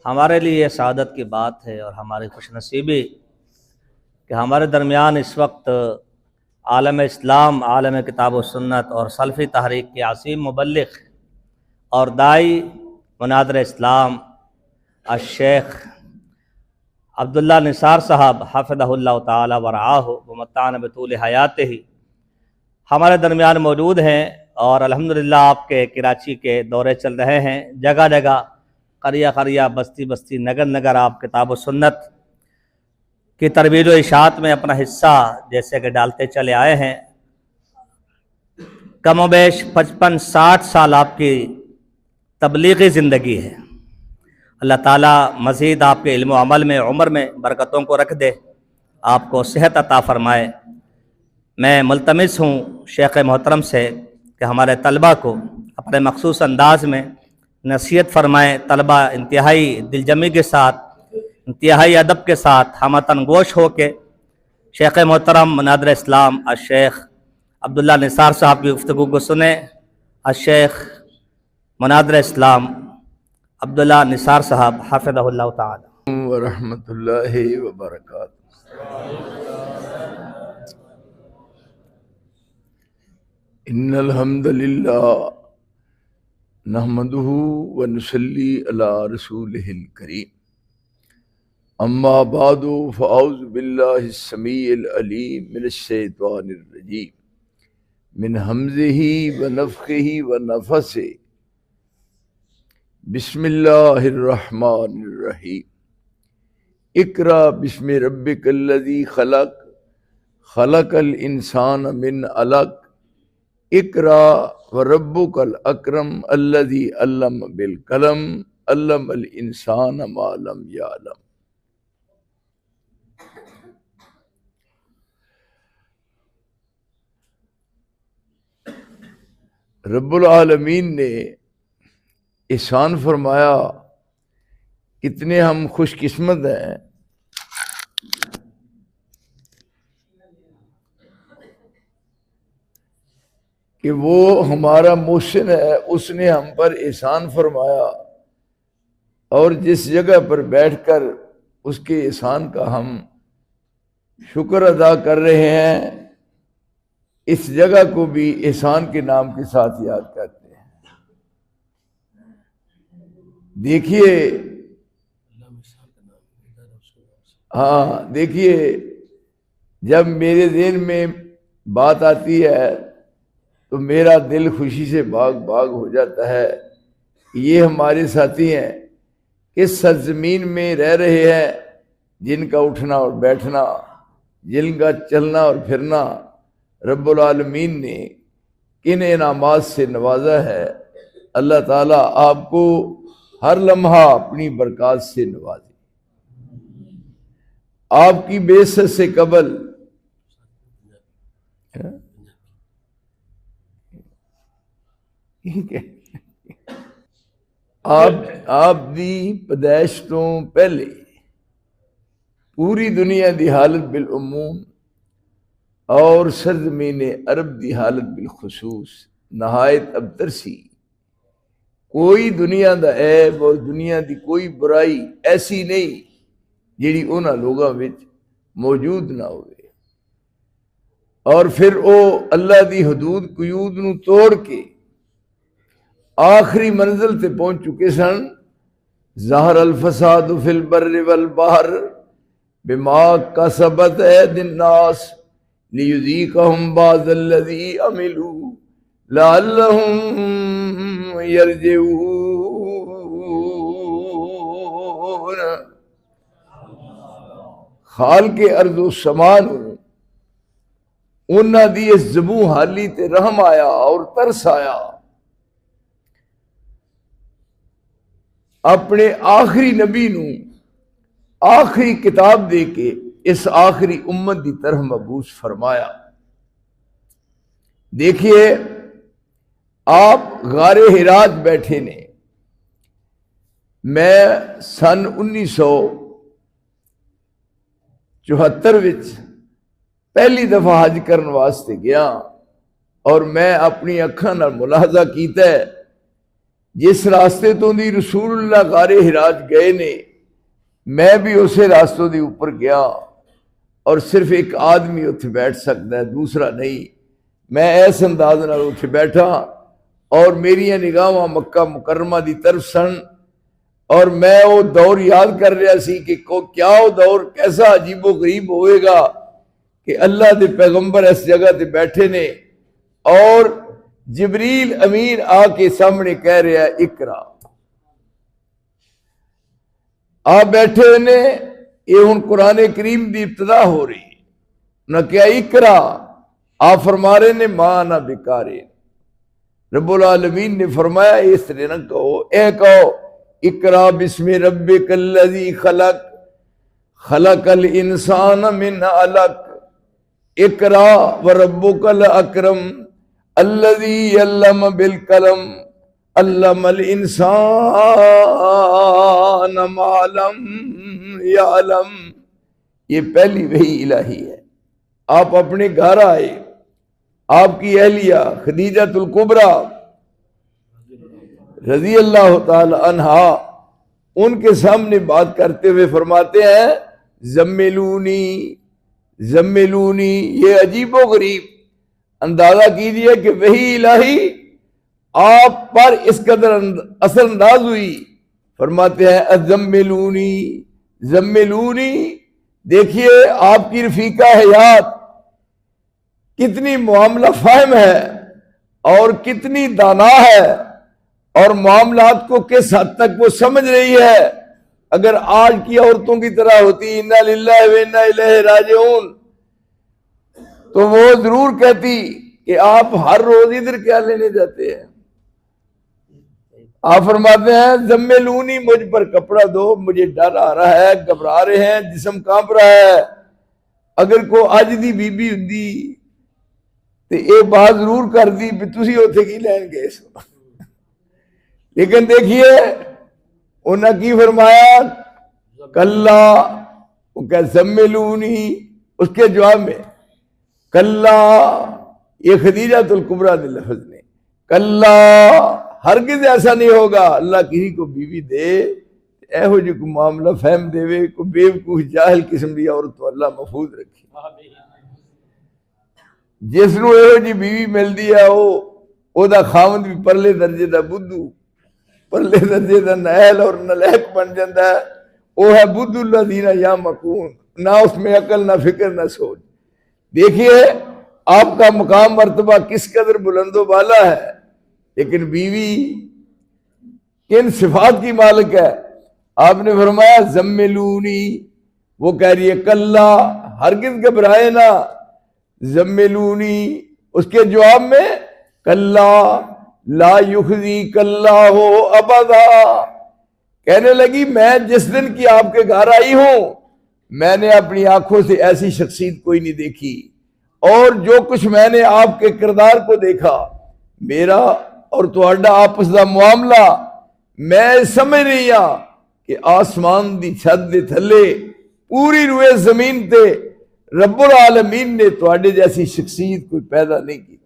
ہمارے لیے یہ سعادت کی بات ہے اور ہماری خوش نصیبی کہ ہمارے درمیان اس وقت عالم اسلام، عالم کتاب و سنت اور سلفی تحریک کے عظیم مبلغ اور داعی مناظر اسلام الشیخ عبداللہ نثار صاحب حفظہ اللہ تعالی ورعاہ ومتعنا بطول حیاتہ ہمارے درمیان موجود ہیں، اور الحمدللہ آپ کے کراچی کے دورے چل رہے ہیں۔ جگہ جگہ، قریہ قریہ، بستی بستی، نگر نگر آپ کتاب و سنت کی ترویج و اشاعت میں اپنا حصہ جیسے کہ ڈالتے چلے آئے ہیں۔ کم و بیش 55-60 سال آپ کی تبلیغی زندگی ہے۔ اللہ تعالیٰ مزید آپ کے علم و عمل میں، عمر میں برکتوں کو رکھ دے، آپ کو صحت عطا فرمائے۔ میں ملتمس ہوں شیخ محترم سے کہ ہمارے طلبہ کو اپنے مخصوص انداز میں نصیحت فرمائیں۔ طلبہ انتہائی دلجمی کے ساتھ، انتہائی ادب کے ساتھ ہمتن گوش ہو کے شیخ محترم مناظر اسلام الشیخ عبداللہ نثار صاحب کی گفتگو کو سنیں۔ الشیخ مناظر اسلام عبداللہ نثار صاحب حفظہ اللہ تعالی ورحمۃ اللہ وبرکاتہ۔ ان الحمد للہ نحمدہ ونصلی علی رسولہ الکریم، اما بعد فاعوذ باللہ السمیع العلیم من الشیطان الرجیم، من حمزہ ونفخہ ونفثہ، بسم اللہ الرحمن الرحیم۔ اقرأ بسم ربک الذی خلق، خلق الانسان من علق، اقرأ وربک الاکرم الذی علم بالقلم، علم الانسان ما لم یعلم۔ رب العالمین نے احسان فرمایا، کتنے ہم خوش قسمت ہیں کہ وہ ہمارا محسن ہے، اس نے ہم پر احسان فرمایا، اور جس جگہ پر بیٹھ کر اس کے احسان کا ہم شکر ادا کر رہے ہیں، اس جگہ کو بھی احسان کے نام کے ساتھ یاد کرتے ہیں۔ دیکھیے، دیکھیے، جب میرے ذہن میں بات آتی ہے تو میرا دل خوشی سے باغ باغ ہو جاتا ہے۔ یہ ہمارے ساتھی ہیں، اس سرزمین میں رہ رہے ہیں، جن کا اٹھنا اور بیٹھنا، جن کا چلنا اور پھرنا رب العالمین نے کن انعامات سے نوازا ہے۔ اللہ تعالیٰ آپ کو ہر لمحہ اپنی برکات سے نوازے۔ آپ کی بعثت سے قبل آپ دی پیدائش تو پہلے پوری دنیا دی حالت بالعموم اور سرزمین عرب دی حالت بالخصوص نہایت ابتر سی۔ کوئی دنیا دا عیب اور دنیا دی کوئی برائی ایسی نہیں جیڑی انہاں لوگاں وچ موجود نہ ہوئے، اور پھر او اللہ دی حدود قیود نو توڑ کے آخری منزل تے پہنچ چکے سن۔ ظہر الفساد فی البر والبحر بما کسبت ایدی الناس لیذیقہم بعض الذی عملوا لعلہم یرجعون۔ خالق ارض و سمان انہاں دی اس زبوں حالی تے رحم آیا اور ترس آیا، اپنے آخری نبی نو آخری کتاب دے کے اس آخری امت دی طرح مبعوث فرمایا۔ دیکھیے، آپ غار ہرات بیٹھے نے۔ میں سن 1974 وچ پہلی دفعہ حج کرن واسطے گیا، اور میں اپنی اکھاں نال ملاحظہ کیتا ہے جس راستے تو دی رسول اللہ غار ہراج گئے نے میں بھی اسے راستوں دے اوپر گیا اور صرف ایک آدمی اتنے بیٹھ سکتا ہے دوسرا نہیں. میں ایس انداز نال اتنے بیٹھا اور میری نگاہاں مکہ مکرمہ دی طرف سن اور میں وہ دور یاد کر رہا سی کہ کیا وہ دور کیسا عجیب و غریب ہوئے گا کہ اللہ دے پیغمبر اس جگہ تے بیٹھے نے اور جبریل امین آ کے سامنے کہہ رہا ہے اقرا. آپ بیٹھے نے یہ ہن قرآن کریم دی ابتدا ہو رہی نہ کیا اقرا. آپ فرما رہے نے ماں نہ بیکارے. رب العالمین نے فرمایا اس طرح نہ کہو، اے کہو اقرا بسم ربک الذی خلق خلق الانسان من علق اقرا وربک الاکرم الذی علم بالقلم علم الانسان ما لم یعلم. یہ پہلی وحی الہی ہے. آپ اپنے گھر آئے، آپ کی اہلیہ خدیجۃ الکبریٰ رضی اللہ تعالی عنہا ان کے سامنے بات کرتے ہوئے فرماتے ہیں زملونی زملونی. یہ عجیب و غریب اندازہ کیجئے کہ وحی الہی آپ پر اس قدر اثر انداز ہوئی. فرماتے ہیں ازملونی زملونی. دیکھیے آپ کی رفیقہ حیات کتنی معاملہ فہم ہے اور کتنی دانا ہے اور معاملات کو کس حد تک وہ سمجھ رہی ہے. اگر آج کی عورتوں کی طرح ہوتی انا للہ و انا الیہ راجعون تو وہ ضرور کہتی کہ آپ ہر روز ادھر کیا لینے جاتے ہیں. آپ فرماتے ہیں زملونی مجھ پر کپڑا دو، مجھے ڈر آ رہا ہے، گھبرا رہے ہیں، جسم کانپ رہا ہے. اگر کو اج دی بی بی ہوندی تے اے بات ضرور کر دی بھی تسی اوتھے کی لین گئے سو. لیکن دیکھیے انہاں کی فرمایا کلا، وہ کہ زملونی. اس کے جواب میں کلا، یہ خدیجۃ الکبریٰ دے لفظ نے، کلا ہرگز ایسا نہیں ہوگا. اللہ کسی کو بیوی دے ایہو جی کو معاملہ فہم دے کو بیوقوف جاہل قسم دی عورت تو اللہ محفوظ رکھے. جس نو ایہو جی بیوی ملدی ہے او دا خاوند بھی پرلے درجے دا بدھو، پرلے درجے دا نائل اور نلیک بن جاتا ہے. وہ ہے بدھو الذین یعمکون، نہ اس میں عقل نہ فکر نہ سوچ. دیکھیے آپ کا مقام مرتبہ کس قدر بلند و بالا ہے، لیکن بیوی کن صفات کی مالک ہے. آپ نے فرمایا زملونی، وہ کہہ رہی ہے کلا ہرگز گھبرائے نہ. زملونی، اس کے جواب میں کلا لا یخزیک اللہ ابدا. کہنے لگی میں جس دن کی آپ کے گھر آئی ہوں میں نے اپنی آنکھوں سے ایسی شخصیت کوئی نہیں دیکھی، اور جو کچھ میں نے آپ کے کردار کو دیکھا، میرا اور تہاڈا آپس دا معاملہ، میں سمجھ رہی ہاں کہ آسمان دی چھت دے تھلے پوری روئے زمین تے رب العالمین نے تہاڈے جیسی شخصیت کوئی پیدا نہیں کی.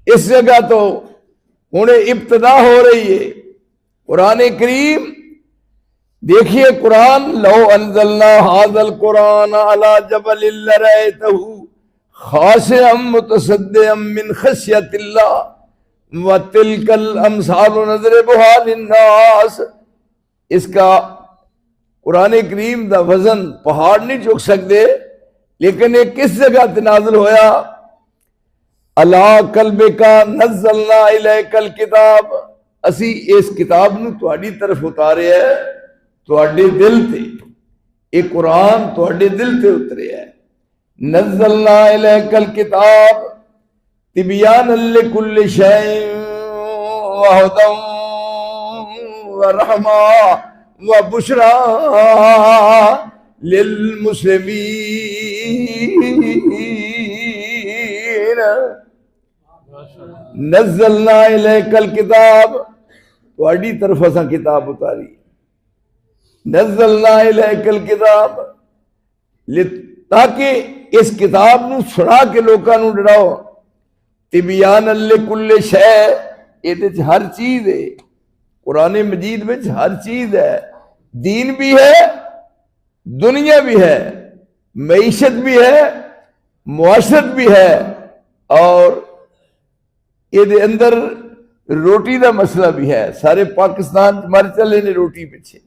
اس جگہ تو ہنے ابتدا ہو رہی ہے. قرآن کریم دیکھیے، قرآن لو انزلنا ھذا القرآن علی جبل لرأیتہ خاشعا متصدعا من خشیۃ اللہ وَتِلْكَ الْأَمْثَالُ نَضْرِبُهَا لِلنَّاسِ. اس کا قرآن کریم دا وزن پہاڑ نہیں چک سکتے، لیکن یہ کس جگہ نازل ہویا؟ عَلَىٰ قَلْبِكَ نَزَّلْنَا إِلَيْكَ الْكِتَابَ. اسی اس کتاب نو تہاڈی طرف اتارے ہے، تہاڈے دل تے. یہ قرآن تہاڈے دل تے اترے ہے. نَزَّلْنَا إِلَيْكَ الْكِتَابَ تبیانا لکل شیء وہدی ورحمہ وبشریٰ للمسلمین. نزلنا الیک الکتاب، تہاڈی طرف اساں کتاب اتاری. نزلنا الیک الکتاب، تاکہ اس کتاب نو سنا کے لوکاں نو ڈراؤ. تبیان لکل شیء، یہ ہر چیز ہے، قرآن مجید میں ہر چیز ہے، دین بھی ہے، دنیا بھی ہے، معیشت بھی ہے، معاشرت بھی ہے، اور یہ اندر روٹی دا مسئلہ بھی ہے۔ سارے پاکستان مر چلے نے روٹی پیچھے،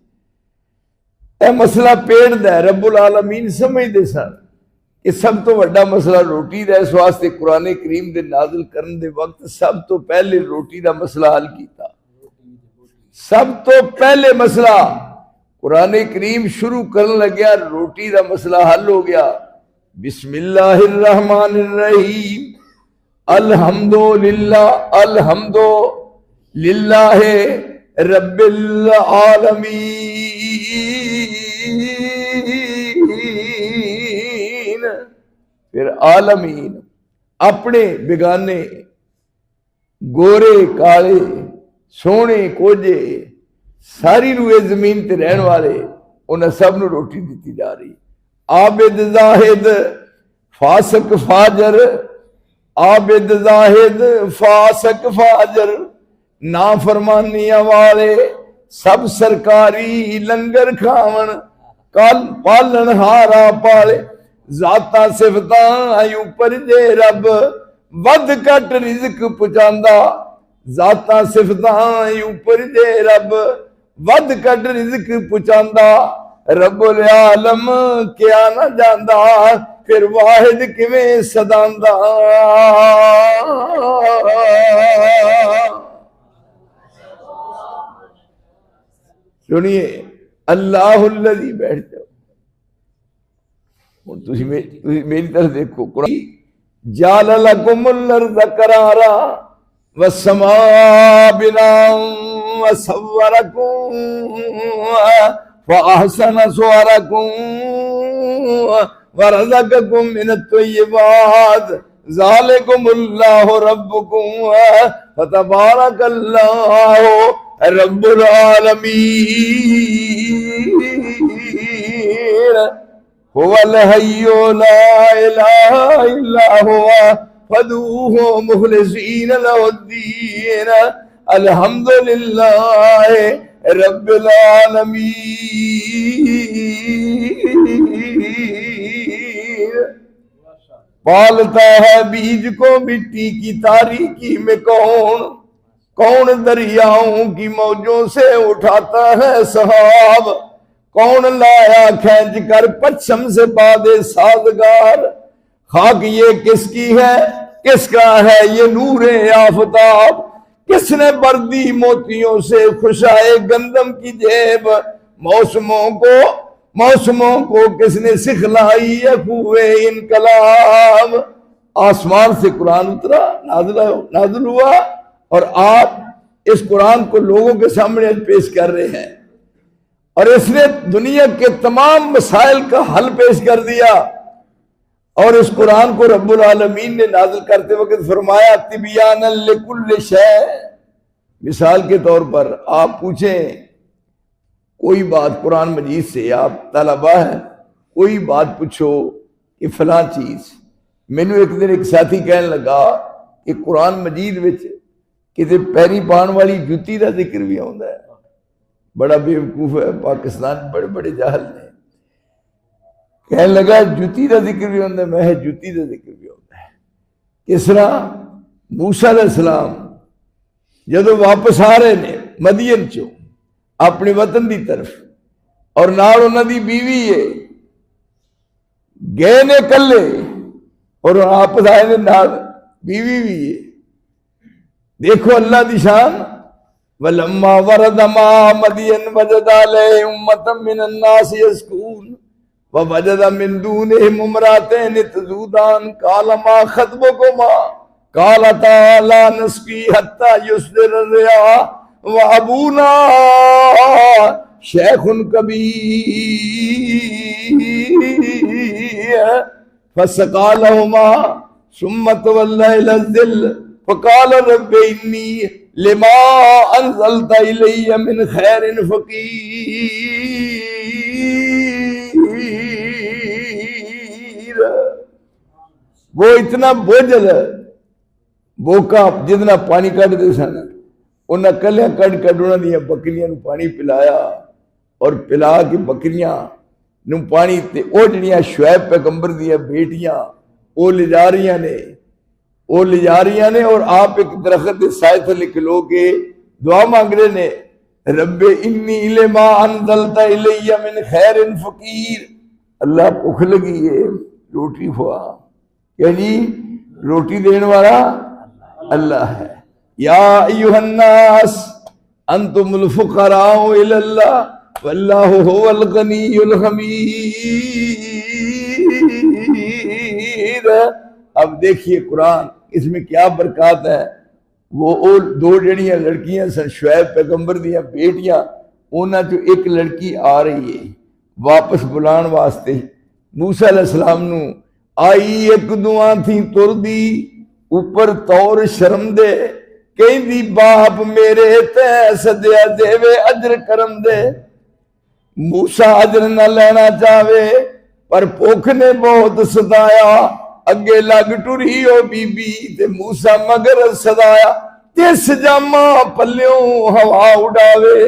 اے مسئلہ پیڑ دا ہے۔ رب العالمین سمجھ دے سن کہ سب تو بڑا مسئلہ روٹی دا ہے، اس واسطے قرآن کریم دے نازل کرن دے وقت سب تو پہلے روٹی دا مسئلہ حل کیتا۔ سب تو پہلے مسئلہ قرآن کریم شروع کرن لگیا، روٹی دا مسئلہ حل ہو گیا۔ بسم اللہ الرحمن الرحیم، الحمدللہ رب العالمین۔ پھر عالمین اپنے بگانے، گورے کالے، سونے کوجے، ساری روئے زمین تے رہن والے، انہیں سب نو روٹی دیتی جا رہی۔ عابد زاہد فاسق فاجر، عابد زاہد فاسق فاجر، نافرمانیاں والے سب سرکاری لنگر کھاون، کل پالن ہارا پالے۔ ذاتاں صفتاں ایوں پر جے رب ود کٹ رزق پہنچاندا، ذاتاں صفتاں ایوں پر جے رب ود کٹ رزق پہنچاندا۔ رب العالم کیا نہ جاندا، پھر واحد کیویں صداندا۔ سنیے، اللہ الذی، بیٹھ جاؤ تسی میری طرف دیکھو، قرآن جعل لکم الارض قرارا والسماء بناء وصورکم فاحسن صورکم ورزقکم من الطیبات ذالکم اللہ ربکم فتبارک اللہ رب العالمین۔ هو الحي لا اله الا هو فادعوه مخلصين له الدين الحمد لله رب العالمین۔ پالتا ہے بیج کو مٹی کی تاریکی میں کون دریاؤں کی موجوں سے اٹھاتا ہے سحاب، کون لایا کھینچ کر پچھم سے بادے سازگار۔ خاک یہ کس کی ہے، کس کا ہے یہ نور آفتاب، کس نے بردی موتیوں سے خوشائے گندم کی جیب، موسموں کو کس نے سکھلائی ہے خوئے انقلاب۔ آسمان سے قرآن اترا، نازل ہوا، اور آپ اس قرآن کو لوگوں کے سامنے پیش کر رہے ہیں، اور اس نے دنیا کے تمام مسائل کا حل پیش کر دیا۔ اور اس قرآن کو رب العالمین نے نازل کرتے وقت فرمایا تبیانا لکل شیء۔ مثال کے طور پر آپ پوچھیں کوئی بات قرآن مجید سے، آپ طلبہ ہیں، کوئی بات پوچھو کہ فلاں چیز، میں نے ایک دن ایک ساتھی کہنے لگا کہ قرآن مجید وچ کسی پیری پان والی جتی کا ذکر بھی آتا ہے۔ بڑا بیوقوف ہے پاکستان، بڑے بڑے جاہل نے، کہنے لگا جتی کا ذکر بھی ہوتا ہے، میں جتی کا ذکر بھی ہوتا ہے۔ کس طرح؟ موسیٰ علیہ السلام جدو واپس آ رہے نے مدین چوں اپنے وطن دی طرف، اور نال انہاں دی بیوی ہے، گئے نے کلے اور واپس آئے نے نال بیوی بھی ہے۔ دیکھو اللہ دی شان۔ وَلَمَّا وَرَدَ مَاءَ مَدْيَنَ وَجَدَ عَلَيْهِ أُمَّةً مِّنَ النَّاسِ يَسْقُونَ وَوَجَدَ مِن دُونِهِمْ امْرَأَتَيْنِ تَذُودَانِ قَالَ مَا خَطْبُكُمَا قَالَتَا لَا نَسْقِي حَتَّى يُصْدِرَ الرِّعَاءُ وَأَبُونَا شَيْخٌ كَبِيرٌ فَسَقَىٰ لَهُمَا ثُمَّ تَوَلَّىٰ إِلَى الظِّلِّ فَقَالَ رَبِّ إِنِّي لِمَا أَنزَلْتَ إِلَيَّ مِنْ خَيْرٍ فَقِيرٌ۔ وہ اتنا بوجھل ہے، بوکا جتنا پانی کٹ دے سن، انہاں کلیاں کڈ کڈ انہاں دیاں بکریاں نو پانی پلایا، اور پلا کے بکریاں نو پانی تے او جڑیاں شعیب پیغمبر دیاں بیٹیاں او لے جا رہی نے اور آپ ایک درخت دے سائے تھلے کھلو کے دعا مانگ رہے نے، رب انی لما انزلت الی من خیر فقیر، اللہ بھوک لگی ہے روٹی کھوا، کیا جی روٹی دین والا اللہ ہے۔ یا ایھا الناس انتم الفقراء الی اللہ واللہ هو الغنی الحمید۔ اب دیکھیے قرآن اس میں کیا برکات ہے۔ وہ دو جڑیاں لڑکیاں سن شعیب پیغمبر دیاں بیٹیاں، انہاں جو ایک لڑکی آ رہی ہے واپس بلان واسطے موسیٰ علیہ السلام نو، آئی ایک دعا تھی تر دی اوپر طور شرم دے، کہیں دی باپ میرے تے صدیہ دے وے اجر کرم دے۔ موسیٰ اجر نہ لینا چاہوے پر بھوک نے بہت ستایا، اگے لگ ٹری او بی بی تے موسیٰ مگر صدایا، تیس جاما پلیوں ہوا اڑاوے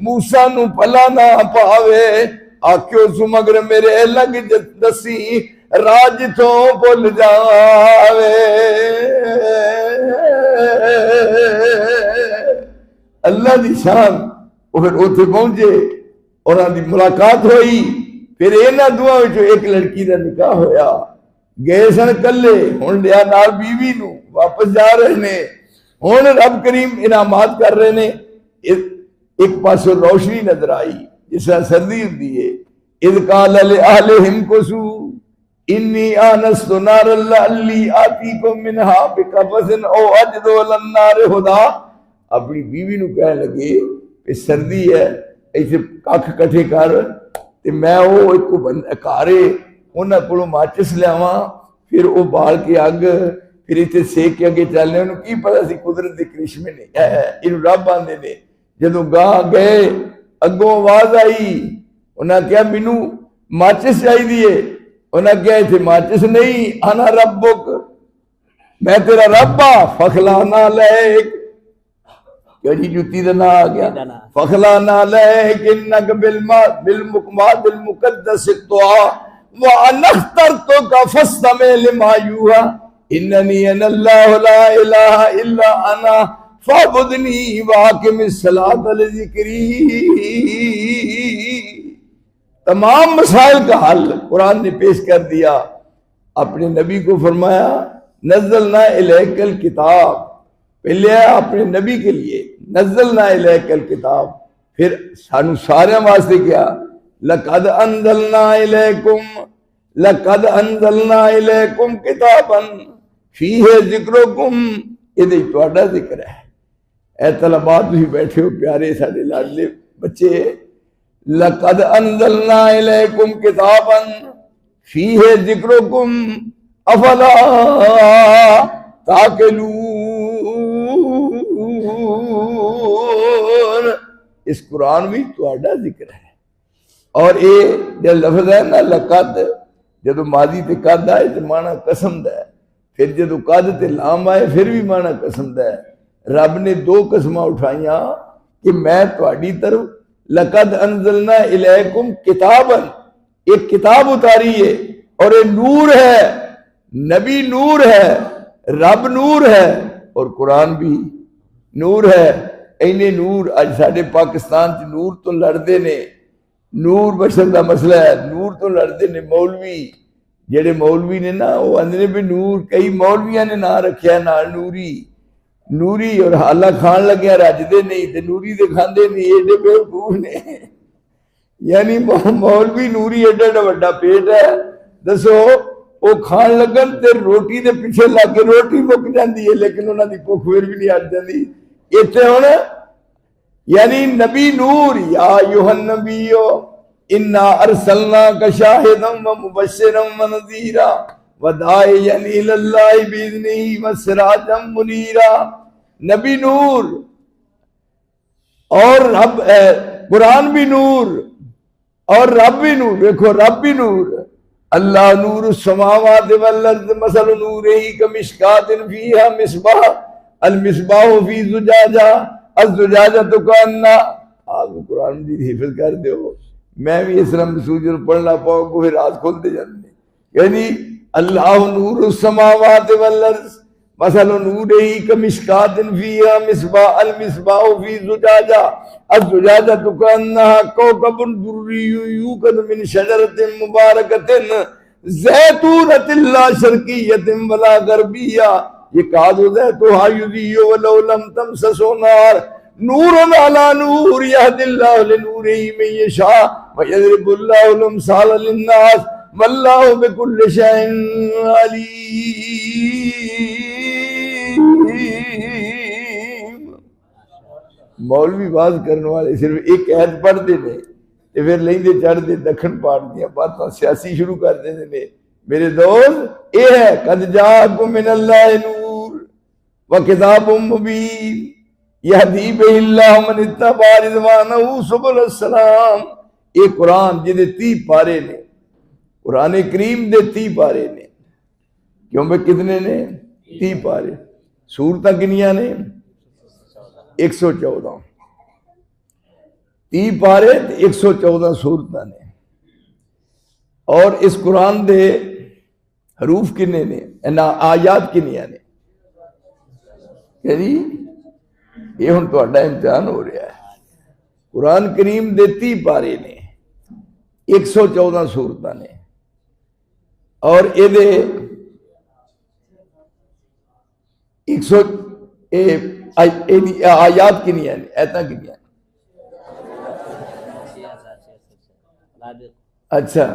موسیٰ نو پلا نہ پاوے، آکھیو سو مگر میرے لگ دسی راج تو بھول جاوے۔ اللہ دی شان۔ پھر اوتھے پہنچے اور دی ملاقات ہوئی، پھر انہاں دعا وچوں ایک لڑکی دا نکاح ہویا، گئے سن کلے، ہن لیا نال بیوی نو واپس جا رہے نے، ہن رب کریم انعامات کر رہے نے۔ ایک پاسو روشنی نظر آئی جس طرح سردی ہوندی ہے، اذ قال لأہلہم کثوا انی آنست نارا لعلی آتیکم منہا بقبس او اجد علی النار ہدا۔ اپنی بیوی نو کہنے لگے کہ سردی ہے، ایسے ککھ کٹھے کر تے میں وہ ایک کو کارے انہاں کولوں ماچس لیاواں، پھر وہ بال کے اگ، پھر اتنے سیک کے اگے چلنے، انہوں کی پتہ سی قدرت دے کرشمے نے، انہوں رب آندے نے۔ جدوں گاہ گئے اگوں آواز آئی، انہاں کہا مینوں ماچس چاہیے دیئے، انہاں کہا اتنے ماچس نہیں، انا ربک، میں تیرا رب ہاں، فخلانا لیک، کیا جی جوتی دا نہ آ گیا، فخلانا لیک انک بالمقماد المقدس الطاع وَأَنَا اخْتَرْتُكَ فَاسْتَمِعْ لِمَا يُوحَىٰ إِنَّنِي أَنَا اللَّهُ لَا إِلَٰهَ إِلَّا أَنَا فَاعْبُدْنِي وَأَقِمِ الصَّلَاةَ لِذِكْرِي۔ تمام مسائل کا حل قرآن نے پیش کر دیا۔ اپنے نبی کو فرمایا نزلنا الیک الکتاب، پہلے اپنے نبی کے لیے نزلنا الیک الکتاب، پھر سانو سارے واسطے کیا لقد انزلنا الیکم کتابا فیہ ذکرکم، یہ تہاڈا ذکر ہے۔ اے طلباء تسی بیٹھے ہو پیارے ساڈے لاڈلے بچے، لقد انزلنا الیکم کتابا فیہ ذکرکم افلا تعقلون۔ اس قرآن بھی تہاڈا ذکر ہے، اور یہ جو لفظ ہے نا لقد، جدو ماضی تے قد آئے تو مانا قسم دا ہے، پھر جدو قد تے لام آئے پھر بھی مانا قسم دا ہے۔ رب نے دو قسمہ اٹھائیاں کہ میں تہاڈی طرف لقد انزلنا الیکم کتابا، ایک کتاب اتاری ہے، اور یہ نور ہے، نبی نور ہے، رب نور ہے، اور قرآن بھی نور ہے۔ اینے نور اج ساڈے پاکستان چ نور تو لڑدے نے، نور بشر دا مسئلہ ہے، نور تو لڑدے نے مولوی، جڑے مولوی نے نا وہ اندر بھی نور، کئی مولویاں نے نہ رکھیا نال نوری، نوری اور حالہ کھان لگیا رجدے نہیں تے نوری دے کھاندے نہیں، ایڈے بیوقوف نے۔ یعنی مولوی نوری ایڈا ایڈا بڑا پیٹ ہے، دسو وہ کھان لگن تے روٹی دے پیچھے لگ کے روٹی مک جاندی ہے، لیکن انہاں دی بھوک پھر بھی نہیں ہٹ جاندی۔ ایتھے ہن یعنی نبی نور، یا ایھا النبی انا ارسلناک شاہدا ومبشرا ونذیرا وداعیا الی اللہ باذنہ وسراجا منیرا۔ نبی نور اور رب، قرآن بھی نور اور رب بھی نور، دیکھو رب بھی نور۔ اللہ نور السماوات والارض مثل نورہ کمشکاۃ فیہا مصباح المصباح فی زجاجہ الزجاجۃ کانہا، آپ قرآن مجید حفظ کر دیو، میں بھی اس طرح مسعود پڑھنا پاؤں کو پھر رات کھولتے جاتے ہیں۔ یعنی اللہ نور السماوات والارض مثل نورہ کمشکاۃ فیہا مصباح، المصباح فی زجاجہ، الزجاجۃ کانہا کوکب دری یوقد من شجرۃ مبارکۃ زیتونۃ لا شرقیۃ ولا غربیہ، یہ کاد زیتھا یضیء ولو لم تمسسہ نار نور علی نور یہدی اللہ لنورہ من یشاء ویضرب اللہ الامثال للناس واللہ بکل شیء علیم۔ مولوی باز کرنے والے صرف ایک عہد پڑھتے ہیں تے پھر لیندے چڑھتے دکھن پاڑ دیا باتاں سیاسی شروع کر دیندے نے۔ میرے دوست یہ ہے قد جاءکم من اللہ نور وکتاب مبین یہدی بہ اللہ من اتبع رضوانہ سبل السلام۔ یہ قرآن جدے 30 پارے نے، قرآن کریم دے 30 پارے نے، کیوں بے کتنے نے؟ 30 پارے۔ سورتاں کنیاں نے؟ 114۔ 30 پارے 114 سورتاں نے۔ اور اس قرآن دے حروف کنے نے؟ آیات کنیاں نے؟ یعنی یہ ہن تہاڈا امتحان ہو رہا ہے۔ قرآن کریم دے 30 پارے نے، 114 سورتاں نے، اور یہ دے 100 آیات کنیاں نے، ایتاں کنیاں نے؟ اچھا،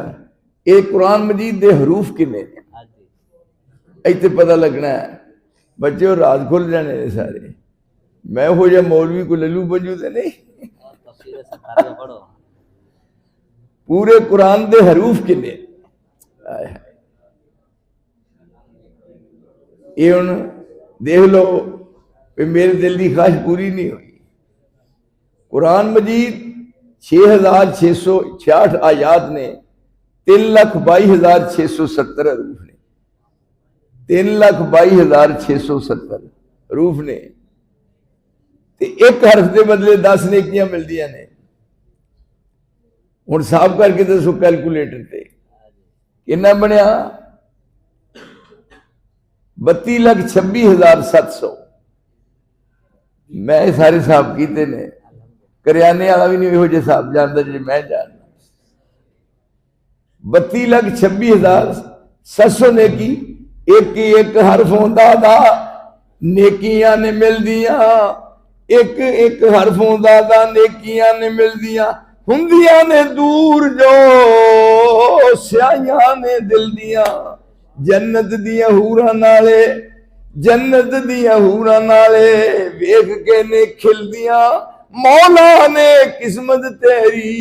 ایک قرآن مجید دے حروف کنے نے؟ ایتے پتہ لگنا ہے بچے، اور رات کھل جانے نے سارے۔ میں ہو جا مولوی کو للو بنجو دے نہیں، پورے قرآن دے حروف کنے؟ یہ ہن دیکھ لو کہ میرے دل کی خواہش پوری نہیں ہوئی۔ قرآن مجید 6666 آیات نے، 3,22,670 حروف نے، 3,22,670 حروف نے، تے ایک حرف دے بدلے 10 نیکیاں ملدیاں نے۔ ہن صاحب کر کے دسو کیلکولیٹر تے کتنا بنیا؟ 32,26,700۔ میں سارے صاحب کیتے نے، کریانے والا بھی نہیں ہو جے صاحب جانتا جی میں جاننا۔ 32,26,700 نیکی، ایک حرف ہوندا دا نیکیاں نے مل دیاں، ایک حرف ہوندا دا نیکیاں نے مل دیاں، ہندیاں نے دور جو سیاہیاں نے دل دیاں، جنت دیاں حوراں نالے، جنت دیاں حوراں نالے ویکھ کے نے کھل دیاں، مولا نے قسمت تیری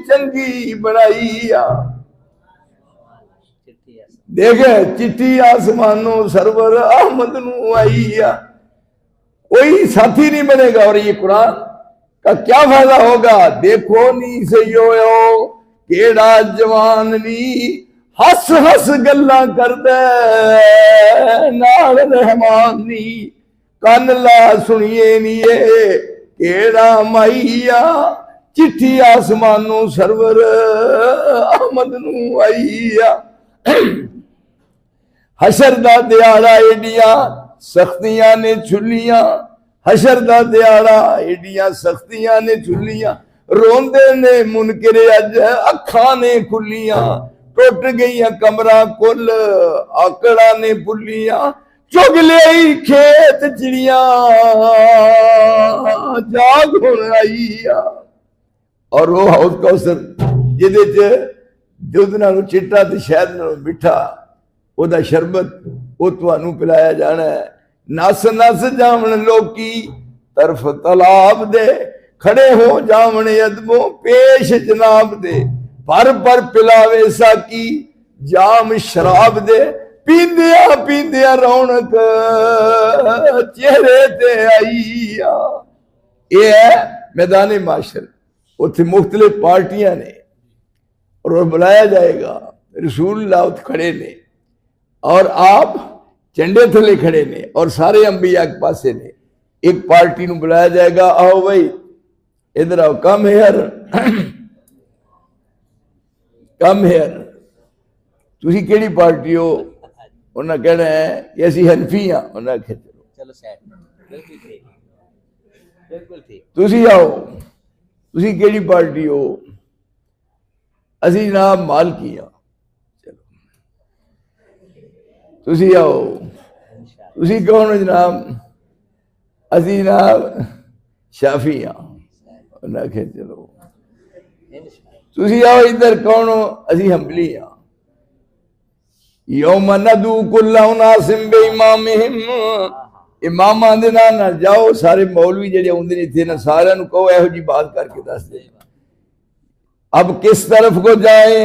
چنگی بنائی آ۔ دیکھے چٹھی آسمانوں سرور احمد نو آئی آ، کوئی ساتھی نہیں بنے گا۔ اور یہ قرآن کا کیا فائدہ ہوگا؟ دیکھو نی سیو کیڑا جوان نی ہس ہس گلاں کردے نال رحمان نی، کن لا سنیے نیے کیڑا مائیا، چٹھی آسمانوں سرور احمد نو آئیا۔ حشر دا دیاڑا ایڈیاں سختیاں نے چھلیاں، حشر دا دیاڑا ایڈیاں سختیاں نے چھلیاں، روندے نے منکر اج اکھاں نے کھلیاں، ٹوٹ گئیاں کمرہ کل آکڑا نے پلیاں، چگ لئی کھیت چڑیاں جاگ ہون آئیا۔ اور وہ حوض کوثر جدے چ دودھ نالوں چٹا تے شہد نالوں میٹھا او دا شربت او تانوں پلایا جانا ہے۔ نس نس جاون لوکی طرف تالاب دے، کھڑے ہو جاون ادبوں پیش جناب دے، پر پلاوے ساکی جام شراب دے، پیندیاں پیندیاں رونق چہرے تے آئی۔ یہ ہے میدان معاشر، اتنے مختلف پارٹیاں نے اور بلایا جائے گا، رسول اللہ کھڑے نے اور آپ جھنڈے تھلے کھڑے نے اور سارے انبیاء کے پاسے نے، ایک پارٹی نو بلایا جائے گا، آؤ بھائی ادھر آؤ، کم ہیئر کم ہیئر، تسی کیڑی پارٹی ہو؟ انہاں کہنا ہے کہ اسی حنفی ہاں، انہاں کہ چلو سیٹ، بالکل ٹھیک، بالکل ٹھیک، تسی آؤ، تسی کیڑی پارٹی ہو؟ اسی جناب مالکی ہاں، چلو تسی آؤ، تسی کون ہو جناب؟ اسی جناب شافی ہاں، انہاں کہ چلو تسی آؤ ادھر، کون ہو؟ اسی حنبلی ہاں۔ یوم ندعو کل اناس بامامہم، اماماں دے نال جاؤ، سارے مولوی جڑے ہوندے نے تھے نا سارے نو کہو ایہو جی بات کر کے دس دے۔ اب کس طرف کو جائیں،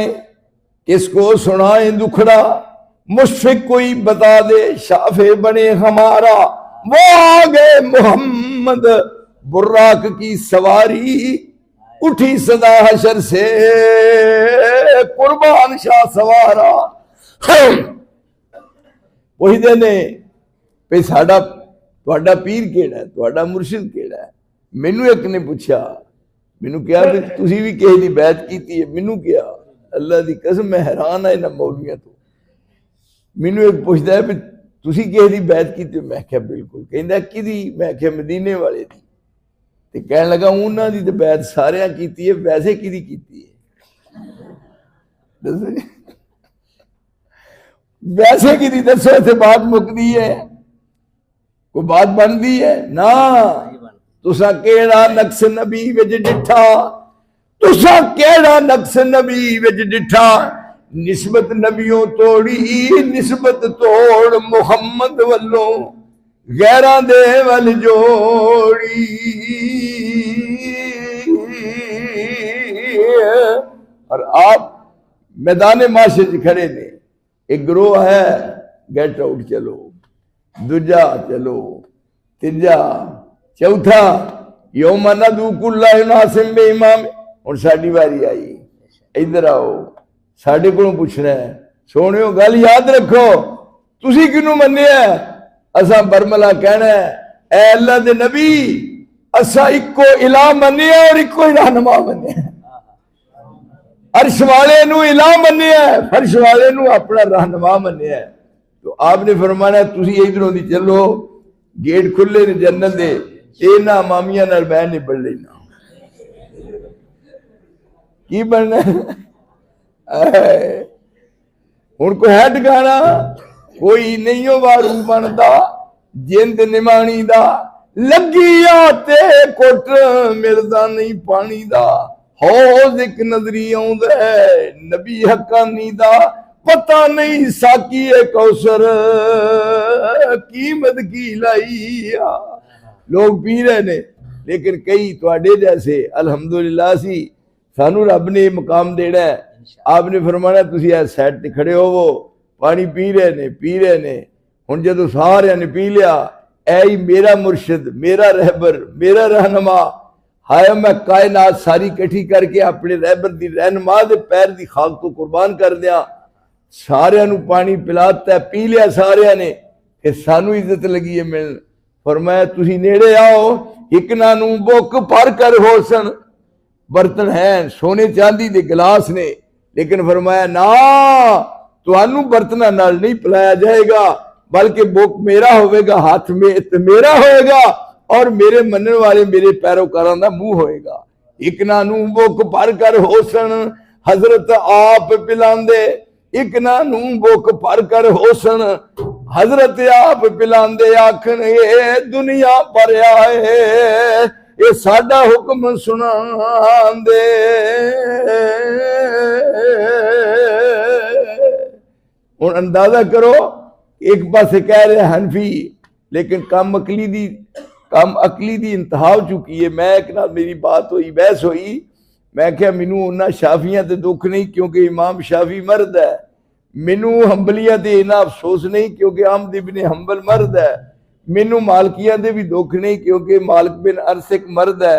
کس کو سنائیں دکھڑا، مشفق کوئی بتا دے، شافع بنے ہمارا، وہ آگے محمد براق کی سواری، اٹھی صدا حشر سے قربان شاہ سوارا۔ وہی دینے پہ ساڑا تہاڈا پیر کیڑا ہے، تہاڈا مرشد کیڑا ہے؟ مینوں ایک نے پوچھا، مینوں کہا کہ تسی بھی کہے دی بیعت کیتی ہے؟ مینوں کیا؟ اللہ دی قسم میں حیران ہے انہاں مولویاں تو۔ مینوں ایک پوچھدا ہے کہ تسی کہے دی بیعت کیتی ہے؟ میں کہا بالکل۔ کہندا کدی؟ میں کہا مدینے والے دی۔ تے کہنے لگا انہاں دی تے بیعت ساریاں کیتی ہے، ویسے کدی کیتی ہے؟ ویسے کی دی دسو، تے بات مکدی ہے؟ کوئی بات بندی ہے؟ نا، تسا کیڑا نقص نبی وچ ڈٹھا، تسا کیڑا نقص نبی وچ ڈٹھا، نسبت نبیوں توڑی، نسبت توڑ محمد والوں غیراں دے ول جوڑی۔ اور آپ میدان معاشر کھڑے نے، ایک گروہ ہے گیٹ آؤٹ چلو، دوجا چلو، تیجا، چوتھا یوم ندعو کل اناس بامام۔ اور ساڈی واری آئی، ادھر آؤ، ساڈے کولوں پوچھنا ہے۔ سونیو گل یاد رکھو، تسی کینوں منیا ہے؟ اساں برملا کہنا ہے اے اللہ دے نبی، اساں اکو الہ منیا اور اکو رہنما منیا، عرش والے نو الہ منیا ہے، فرش والے نو اپنا رہنما منیا ہے۔ تو آپ نے فرمانا تسی ادھروں دی چلو، گیٹ کھلے نے جنت دے، اینا مامیاں نال میں نہیں بڑھ لینا۔ کی بننا ہن کوئی ہے ٹھکانا؟ کوئی نہیں ہو وارو بندا جند نمانی دا، لگی آتے کٹ ملدا نہیں پانی دا، حوض ایک نظری آوندا ہے نبی حقانی دا، پتہ نہیں ساکی کوثر قیمت کی لائی۔ لوگ پی رہے نے، لیکن کئی تواڈے جیسے الحمدللہ سی، سانو رب نے مقام دینا ہے۔ آپ نے فرمانا تسی اے سیٹ تے کھڑے ہوو، پانی پی رہے نے، ہن جدو سارے نے پی لیا، اے ہی میرا مرشد، میرا رہبر، میرا رہنما، ہائے میں کائنات ساری کٹھی کر کے اپنے رہبر دی رہنما دے پیر دی خاک تو قربان کر دیاں، سارے نو پانی پلاتا ہے، پی لیا سارے نے، کہ سانو عزت لگی ہے ملن۔ فرمایا تسی نیڑے آؤ، ہکنا نو بک پر کر ہو سن، برتن ہیں سونے چاندی دے گلاس نے، لیکن فرمایا نا، تانوں برتناں نال نہیں پلایا جائے گا، بلکہ بک میرا ہوئے گا، ہاتھ میں میرا ہوئے گا، اور میرے منن والے میرے پیروکاراں دا منہ ہوئے گا۔ اکنا نو بک پر کر ہوسن، حضرت آپ پلاندے، اکنا نو بک پر کر ہوسن، حضرت آپ پلاندے، آکھن اے دنیا پر آئے، یہ ساڈا حکم سنان دے۔ ہن اندازہ کرو، ایک پاسے کہہ رہے حنفی، لیکن کم عقلی دی انتہا ہو چکی ہے۔ میں ایک نال میری بات ہوئی، بحث ہوئی، میں کہا مینوں انہاں شافیاں تے دکھ نہیں کیونکہ امام شافی مرد ہے، مینوں حنبلیاں تے انہاں افسوس نہیں کیونکہ احمد ابن حنبل مرد ہے، مینوں مالکیاں دے بھی دکھ نہیں کیونکہ مالک بن انس ایک مرد ہے،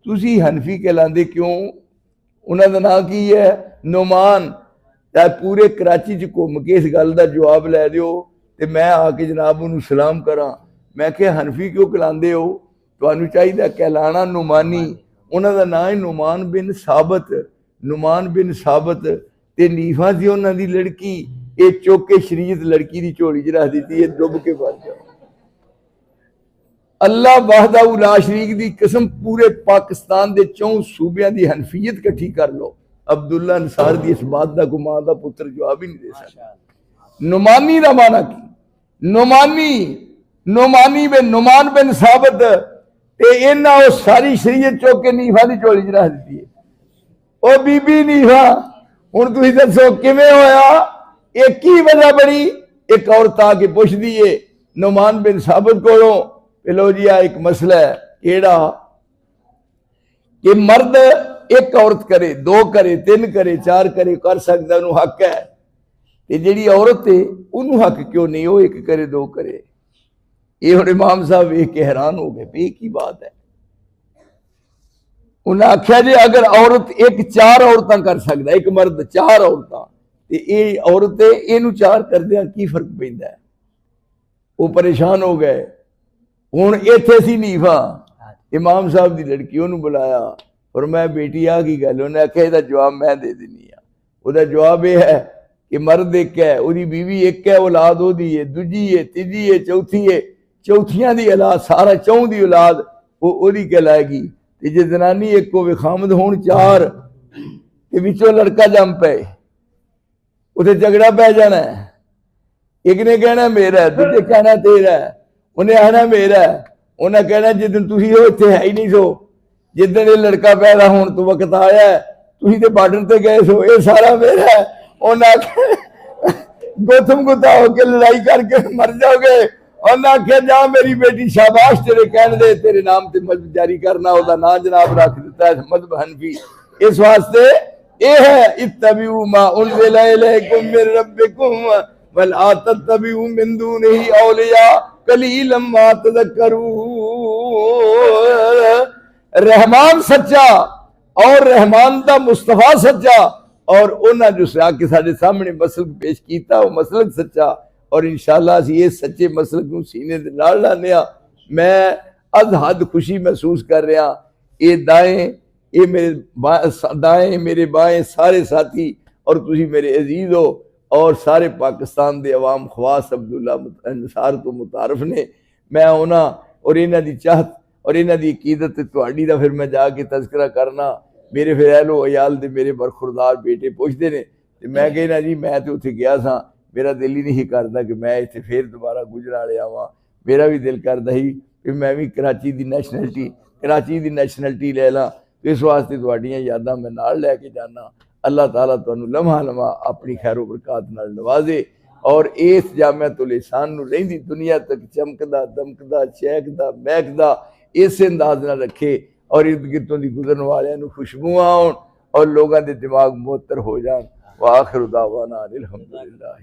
تسی حنفی کہلاندے کیوں؟ انہاں دا نام کی ہے؟ نعمان۔ چاہے پورے کراچی چ گھوم کے اس گل دا جواب لے دیو تے میں آ کے جناب انہوں سلام کراں، میں کہ حنفی کیوں کہلاندے ہو؟ تانوں چاہیے کہلانا نعمانی۔ انہاں دا نام ہے نعمان بن ثابت۔ نعمان بن ثابت تے نیفا سی انہاں دی لڑکی، اے چوک کے شریعت لڑکی دی جھولی چ رکھ دیتی ہے، ڈب کے مر جاؤ۔ اللہ وحدہ لا شریک دی قسم پورے پاکستان دے 4 صوبیاں دی حنفیت کٹھی کر لو، عبداللہ انصار دی اس بات دا کو ماں دا پتر جواب ہی نہیں دے سکتا۔ نعمانی دا معنی کی؟ نعمانی بن نعمان بن ثابت تے انہاں او ساری شریعت چوک کے نیفا دی جھولی چ رکھ دیتی ہے۔ او بی بی نیفا ہن تسی دسو کیویں ہویا؟ ایک ہی وجہ بڑی، ایک عورت آ کے پوچھ دیے نعمان بن ثابت کولوں، لو جی ایک مسئلہ ہے کیڑا کہ مرد ایک عورت کرے، 2 کرے، 3 کرے، 4 کرے، کر سکتا انہوں حق ہے، تے جیڑی عورت ہے انہوں حق کیوں نہیں ہو 1 کرے 2 کرے؟ یہ ہن امام صاحب ایک حیران ہو گئے، یہ کی بات ہے؟ انہوں نے آکھیا جی اگر عورت ایک 4 عورتاں کر سکتا، ایک مرد 4 عورتاں، تے یہ عورت اینوں 4 کردیاں کی فرق پیندا ہے؟ وہ پریشان ہو گئے۔ ہوں ایتھے سی نیفا امام صاحب دی لڑکی انہوں بلایا اور میں بیٹی آ کی گل، انہیں آخیا یہ جواب میں دے دینی ہے۔ وہ جواب یہ ہے کہ مرد ایک ہے، وہی بیوی ایک ہے، اولاد وہ دی ہے، دوجی ہے، تیجی ہے، چوتھی ہے، چوتھیاں دی اولاد سارا 4 دی اولاد وہ کہلائے گی۔ جی زنانی ایک کو خامد ہون 4 تے وچوں لڑکا جم پے، اتنے جھگڑا پہ جانا ہے، ایک نے کہنا میرا ہے، دوجے کہنا تیرا ہے، انہیں آنا میرا ہے، انہیں کہنا جدن تھی ہو اتنے ہے ہی نہیں سو، جدن یہ لڑکا پیدا ہون تو وقت آیا ہے تھی تو بارڈر تے گئے سو، یہ سارا میرا ہے۔ انہیں گوتم گتا ہو کے لڑائی کر کے مر جاؤ گے۔ انہیں آخیا جا میری بیٹی شاباش تیرے کہنے دے، تیرے نام تے مذہب جاری کرنا، وہ نام جناب رکھ دیتا ہے مذہب حنفی۔ اس واسطے یہ ہے اتبعوا ما انزل الیکم من ربکم ولا تتبعوا من دونہ اولیاء قلیلا ما تذکرون۔ رحمان سچا اور رحمان دا مصطفیٰ سچا، اور انہاں جو کے سارے سامنے مسلک پیش کیتا وہ مسلک سچا، اور انشاءاللہ اسی یہ سچے مسلک نوں سینے دے نال لانے ہاں۔ میں از حد خوشی محسوس کر رہا، یہ دائیں یہ میرے دائیں میرے بائیں سارے ساتھی اور تسی میرے عزیز ہو، اور سارے پاکستان دے عوام خواص عبداللہ انصار تو متعارف نے، میں ہونا اور انہاں دی چاہت اور انہاں دی عقیدت تہاڈی دا پھر میں جا کے تذکرہ کرنا۔ میرے پھر اہل و عیال دے میرے برخوردار بیٹے پوچھتے نے، میں کہنا جی میں تو اتنے گیا سا، میرا دل ہی نہیں کرتا کہ میں اتنے پھر دوبارہ گجرالے آواں، میرا بھی دل کرتا ہی کہ میں بھی کراچی دی نیشنلٹی لے لاں۔ اس واسطے تہاڈیاں یاداں میں نال لے کے جانا۔ اللہ تعالیٰ تانوں لمحہ لمحہ اپنی خیر و برکات نال نوازے، اور اس جامعۃ الاحسان نو رہندی دنیا تک چمکدا دمکدا چہکدا مہکدا اس انداز نہ رکھے، اور ارد گردوں دی گزرن والے نو خوشبو آن اور لوگاں دے دماغ معطر ہو جان۔ وآخر دعوانا الحمدللہ۔